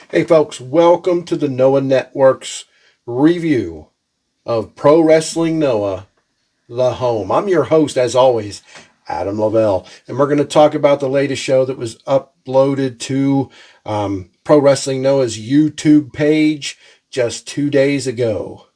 Hey folks, welcome to the Noah Network's review of Pro Wrestling Noah, The Home. I'm your host, as always, Adam Lavelle, and we're going to talk about the latest show that was uploaded to Pro Wrestling Noah's YouTube page just 2 days ago.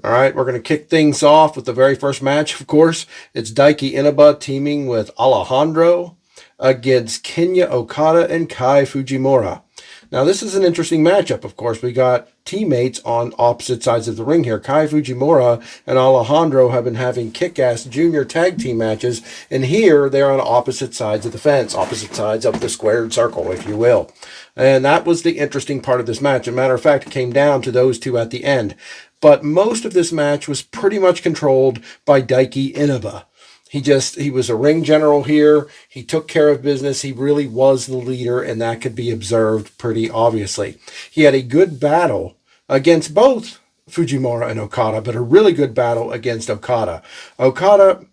All right, we're going to kick things off with the very first match, of course. It's Daiki Inaba teaming with Alejandro against Kenya Okada and Kai Fujimura. Now, this is an interesting matchup, of course. We got teammates on opposite sides of the ring here. Kai Fujimura and Alejandro have been having kick-ass junior tag team matches, and here they're on opposite sides of the fence, opposite sides of the squared circle, if you will. And that was the interesting part of this match. As a matter of fact, it came down to those two at the end. But most of this match was pretty much controlled by Daiki Inaba. He was a ring general here. He took care of business. He really was the leader, and that could be observed pretty obviously. He had a good battle against both Fujimura and Okada, but a really good battle against Okada. Okada,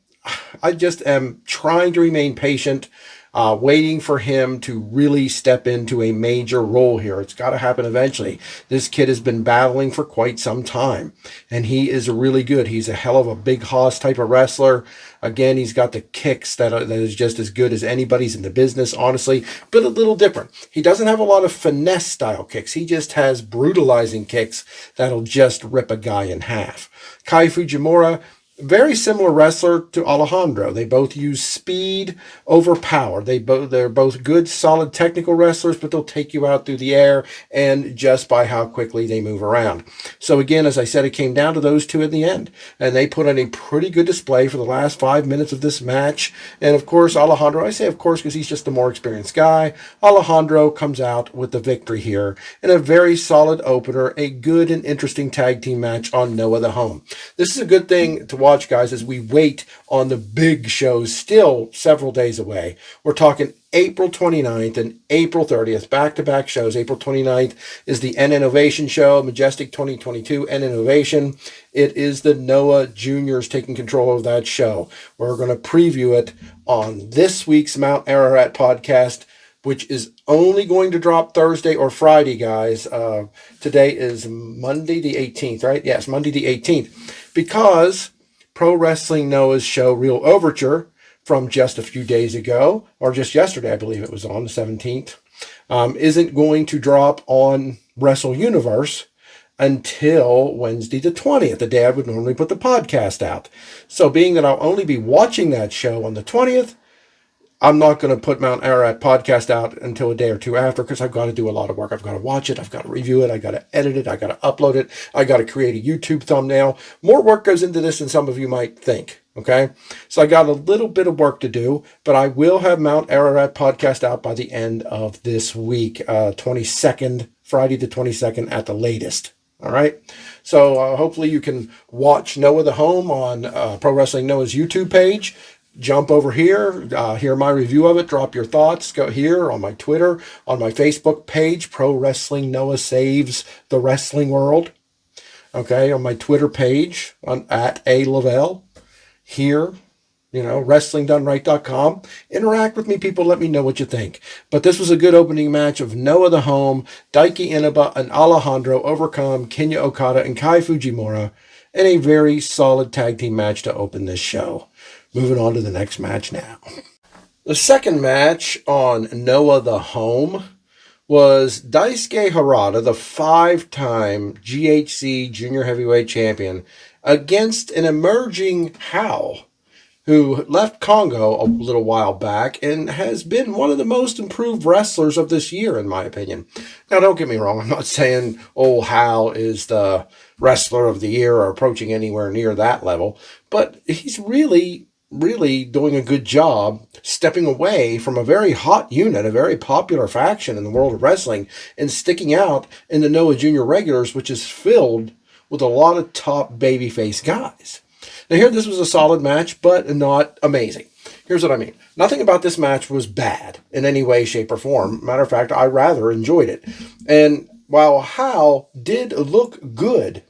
I just am trying to remain patient, waiting for him to really step into a major role here. It's got to happen eventually. This kid has been battling for quite some time, and he is really good. He's a hell of a big hoss type of wrestler. Again, he's got the kicks that is just as good as anybody's in the business, honestly, but a little different. He doesn't have a lot of finesse style kicks. He just has brutalizing kicks that'll just rip a guy in half. Kai Fujimura, very similar wrestler to Alejandro. They both use speed over power. They're both good, solid technical wrestlers, but they'll take you out through the air and just by how quickly they move around. So again, as I said, it came down to those two in the end, and they put on a pretty good display for the last 5 minutes of this match. And of course, Alejandro, I say of course because he's just a more experienced guy, Alejandro comes out with the victory here in a very solid opener, a good and interesting tag team match on Noah the Home. This is a good thing to watch, guys, as we wait on the big shows still several days away. We're talking April 29th and April 30th, back-to-back shows. April 29th is the N Innovation show, Majestic 2022 N Innovation. It is the Noah Juniors taking control of that show. We're going to preview it on this week's Mount Ararat podcast, which is only going to drop Thursday or Friday, guys. Today is Monday the 18th, right? Yes, Monday the 18th. Because Pro Wrestling Noah's show, Real Overture, from just a few days ago, or just yesterday, I believe it was on the 17th, isn't going to drop on Wrestle Universe until Wednesday the 20th, the day I would normally put the podcast out. So being that I'll only be watching that show on the 20th, I'm not going to put Mount Ararat podcast out until a day or two after because I've got to do a lot of work. I've got to watch it. I've got to review it. I've got to edit it. I've got to upload it. I've got to create a YouTube thumbnail. More work goes into this than some of you might think. Okay. So I got a little bit of work to do, but I will have Mount Ararat podcast out by the end of this week, 22nd, Friday the 22nd at the latest. All right. So hopefully you can watch Noah the Home on Pro Wrestling Noah's YouTube page. Jump over here, hear my review of it, drop your thoughts, go here on my Twitter, on my Facebook page, Pro Wrestling Noah Saves the Wrestling World. Okay, on my Twitter page, at A Lavelle. Here, WrestlingDoneRight.com. Interact with me, people. Let me know what you think. But this was a good opening match of Noah the Home, Daiki Inaba, and Alejandro overcome Kenya Okada and Kai Fujimura in a very solid tag team match to open this show. Moving on to the next match now. The second match on Noah the Home was Daisuke Harada, the 5-time GHC Junior Heavyweight Champion, against an emerging Hao, who left Congo a little while back and has been one of the most improved wrestlers of this year, in my opinion. Now, don't get me wrong. I'm not saying Hao is the wrestler of the year or approaching anywhere near that level, but he's really doing a good job stepping away from a very hot unit, a very popular faction in the world of wrestling, and sticking out in the Noah Junior regulars, which is filled with a lot of top babyface guys. Now here, this was a solid match, but not amazing. Here's what I mean. Nothing about this match was bad in any way, shape, or form. Matter of fact, I rather enjoyed it. And while Hao did look good,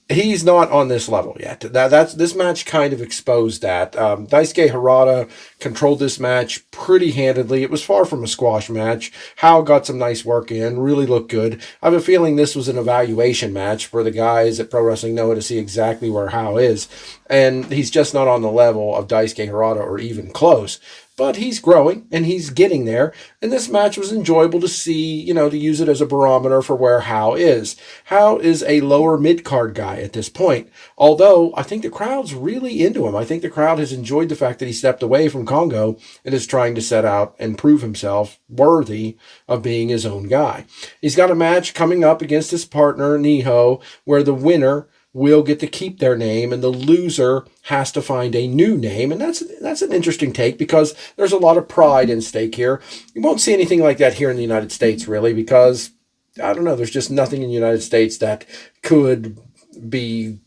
he's not on this level yet. That's this match kind of exposed that. Daisuke Harada controlled this match pretty handedly. It was far from a squash match. Hao got some nice work in, really looked good. I have a feeling this was an evaluation match for the guys at Pro Wrestling Noah to see exactly where Hao is. And he's just not on the level of Daisuke Harada or even close. But he's growing and he's getting there. And this match was enjoyable to see, to use it as a barometer for where Hao is. Hao is a lower mid-card guy at this point. Although I think the crowd's really into him. I think the crowd has enjoyed the fact that he stepped away from Congo and is trying to set out and prove himself worthy of being his own guy. He's got a match coming up against his partner, Niho, where the winner will get to keep their name and the loser has to find a new name. And that's an interesting take because there's a lot of pride in stake here. You won't see anything like that here in the United States, really, because, I don't know, there's just nothing in the United States that could be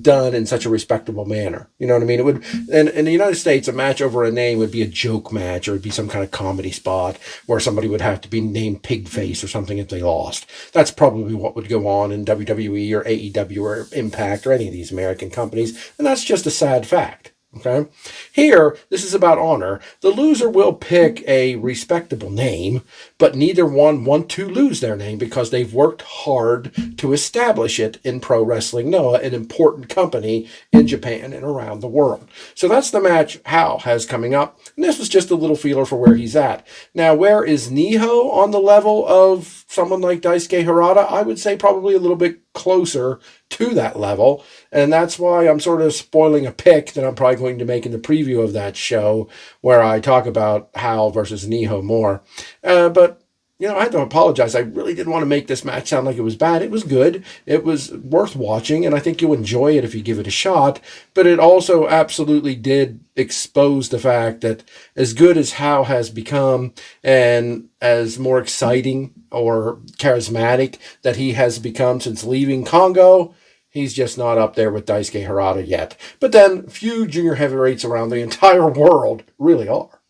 done in such a respectable manner. You know what I mean? It would, and in the United States, a match over a name would be a joke match, or it'd be some kind of comedy spot where somebody would have to be named Pigface or something if they lost. That's probably what would go on in WWE or AEW or Impact or any of these American companies, and that's just a sad fact. Okay. Here, this is about honor. The loser will pick a respectable name, but neither one want to lose their name because they've worked hard to establish it in Pro Wrestling Noah, an important company in Japan and around the world. So that's the match Hao has coming up. And this was just a little feeler for where he's at. Now, where is Niho on the level of someone like Daisuke Harada? I would say probably a little bit closer to that level, and that's why I'm sort of spoiling a pick that I'm probably going to make in the preview of that show where I talk about Hao versus Niho more. But I had to apologize. I really didn't want to make this match sound like it was bad. It was good. It was worth watching, and I think you'll enjoy it if you give it a shot. But it also absolutely did expose the fact that as good as Hao has become and as more exciting or charismatic that he has become since leaving Congo, he's just not up there with Daisuke Harada yet. But then few junior heavyweights around the entire world really are.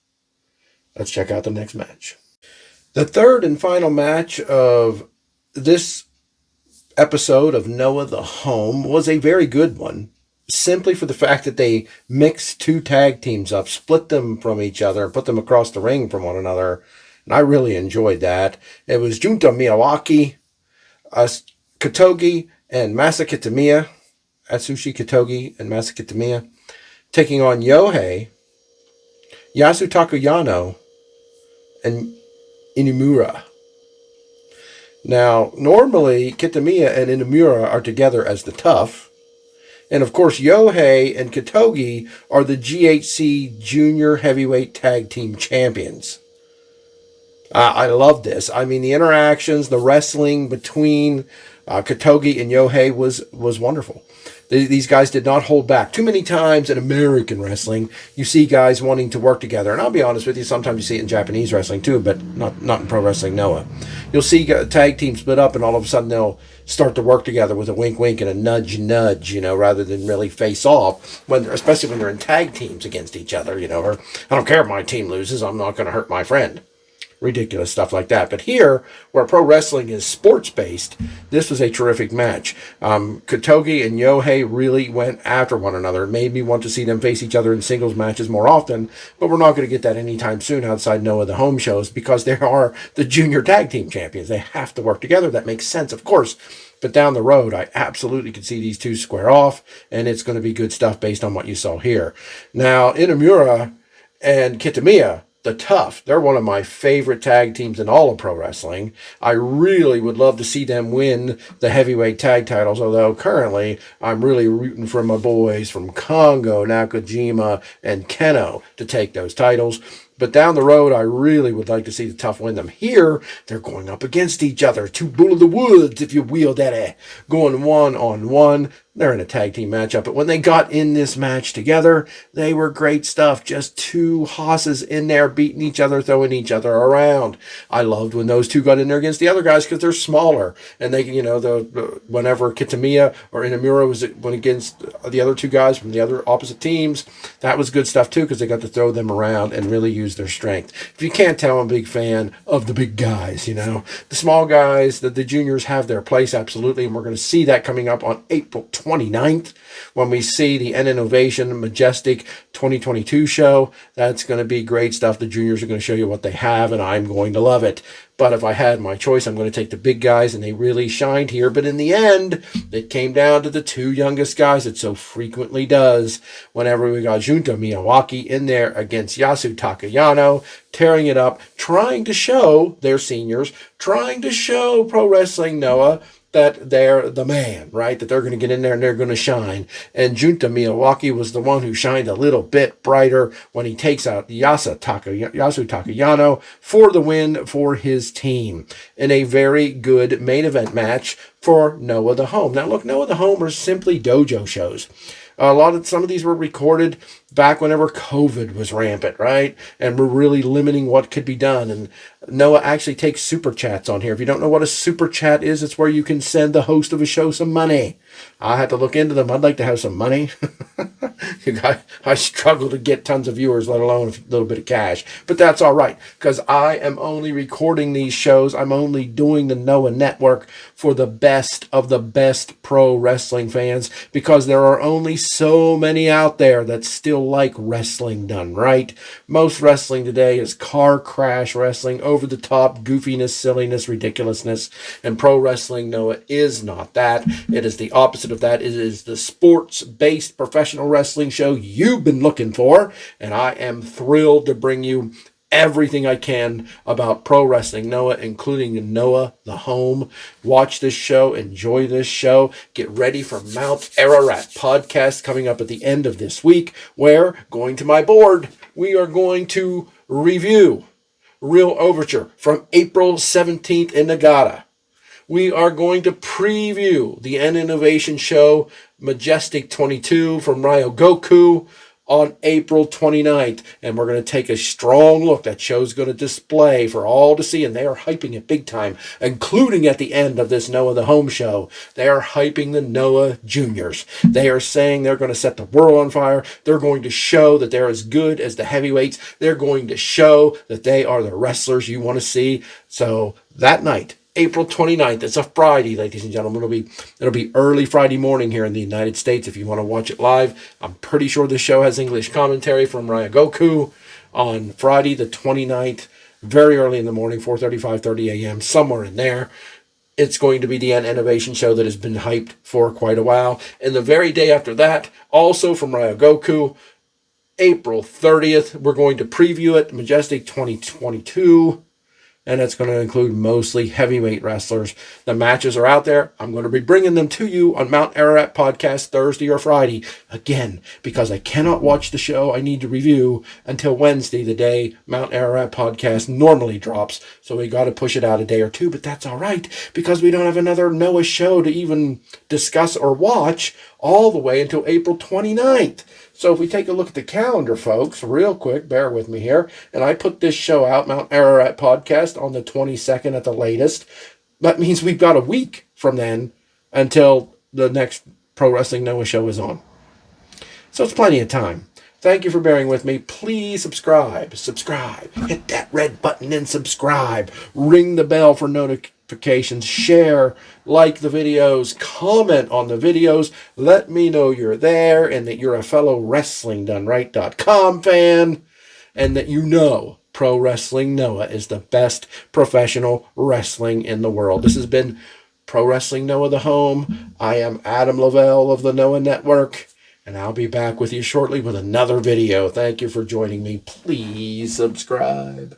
Let's check out the next match. The third and final match of this episode of Noah the Home was a very good one, simply for the fact that they mixed two tag teams up, split them from each other, and put them across the ring from one another. And I really enjoyed that. It was Junta Miyawaki, Katogi, and Masa Kitamiya, Atsushi Katogi and Masa Kitamiya, taking on Yohei, Yasutaka Yano, and Inamura. Now, normally, Kitamiya and Inamura are together as the Tough. And, of course, Yohei and Katogi are the GHC Junior Heavyweight Tag Team Champions. I love this. I mean, the interactions, the wrestling between Katogi and Yohei was wonderful. These guys did not hold back. Too many times in American wrestling, you see guys wanting to work together. And I'll be honest with you, sometimes you see it in Japanese wrestling too, but not in Pro Wrestling Noah. You'll see tag teams split up and all of a sudden they'll start to work together with a wink wink and a nudge nudge, rather than really face off, especially when they're in tag teams against each other, or I don't care if my team loses, I'm not going to hurt my friend. Ridiculous stuff like that. But here, where pro wrestling is sports-based, this was a terrific match. Katogi and Yohei really went after one another. It made me want to see them face each other in singles matches more often, but we're not going to get that anytime soon outside Noah the Home shows because they are the junior tag team champions. They have to work together. That makes sense, of course. But down the road, I absolutely could see these two square off, and it's going to be good stuff based on what you saw here. Now, Inamura and Kitamiya, the Tough, they're one of my favorite tag teams in all of pro wrestling. I really would love to see them win the heavyweight tag titles, although currently I'm really rooting for my boys from Congo, Nakajima, and Keno to take those titles. But down the road, I really would like to see the Tough win them. Here, they're going up against each other. Two bull of the woods, if you will, daddy. Going one-on-one. They're in a tag team matchup. But when they got in this match together, they were great stuff. Just two hosses in there beating each other, throwing each other around. I loved when those two got in there against the other guys because they're smaller. And they, whenever Kitamiya or Inamura went against the other two guys from the other opposite teams, that was good stuff too because they got to throw them around and really use use their strength. If you can't tell, I'm a big fan of the big guys, you know. The small guys, the juniors have their place, absolutely, and we're going to see that coming up on April 29th when we see the N Innovation Majestic 2022 show. That's going to be great stuff. The juniors are going to show you what they have, and I'm going to love it. But if I had my choice, I'm going to take the big guys, and they really shined here. But in the end, it came down to the two youngest guys. It so frequently does whenever we got Junta Miyawaki in there against Yasu Takayano, tearing it up, trying to show their seniors, trying to show Pro Wrestling Noah that they're the man, right? That they're going to get in there and they're going to shine. And Junta Miyawaki was the one who shined a little bit brighter when he takes out Yasu Takayano for the win for his team in a very good main event match for Noah the Home. Now, look, Noah the Home are simply dojo shows. Some of these were recorded back whenever COVID was rampant, right? And we're really limiting what could be done. And Noah actually takes super chats on here. If you don't know what a super chat is, it's where you can send the host of a show some money. I had to look into them. I'd like to have some money. I struggle to get tons of viewers, let alone a little bit of cash. But that's all right, because I am only recording these shows. I'm only doing the Noah Network for the best of the best pro wrestling fans, because there are only so many out there that still like wrestling done right. Most wrestling today is car crash wrestling, over-the-top goofiness, silliness, ridiculousness, and Pro Wrestling Noah is not that. It is the opposite of that. It is the sports-based professional wrestling show you've been looking for, and I am thrilled to bring you everything I can about Pro Wrestling Noah, including Noah the Home. Watch this show, enjoy this show, get ready for Mount Ararat podcast coming up at the end of this week, where, going to my board, we are going to review Real Overture from April 17th in Nagata. We are going to preview the N Innovation show Majestic 22 from Ryogoku on April 29th, and we're going to take a strong look. That show's going to display for all to see, and they are hyping it big time, including at the end of this Noah the Home show. They are hyping the Noah Juniors. They are saying they're going to set the world on fire. They're going to show that they're as good as the heavyweights. They're going to show that they are the wrestlers you want to see. So that night, April 29th. It's a Friday, ladies and gentlemen. It'll be early Friday morning here in the United States if you want to watch it live. I'm pretty sure this show has English commentary from Ryogoku on Friday the 29th, very early in the morning, 4:30, 5:30 a.m., somewhere in there. It's going to be the Innovation show that has been hyped for quite a while. And the very day after that, also from Ryogoku, April 30th, we're going to preview it, Majestic 2022. And it's going to include mostly heavyweight wrestlers. The matches are out there. I'm going to be bringing them to you on Mount Ararat podcast Thursday or Friday. Again, because I cannot watch the show I need to review until Wednesday, the day Mount Ararat podcast normally drops. So we got to push it out a day or two, but that's all right, because we don't have another Noah show to even discuss or watch all the way until April 29th. So if we take a look at the calendar, folks, real quick, bear with me here, and I put this show out, Mount Ararat podcast, on the 22nd at the latest. That means we've got a week from then until the next Pro Wrestling Noah show is on. So it's plenty of time. Thank you for bearing with me. Please subscribe. Hit that red button and subscribe. Ring the bell for notifications. Share, like the videos, comment on the videos. Let me know you're there and that you're a fellow WrestlingDoneRight.com fan, and that you know Pro Wrestling Noah is the best professional wrestling in the world. This has been Pro Wrestling Noah the Home. I am Adam Lavelle of the Noah Network, and I'll be back with you shortly with another video. Thank you for joining me. Please subscribe.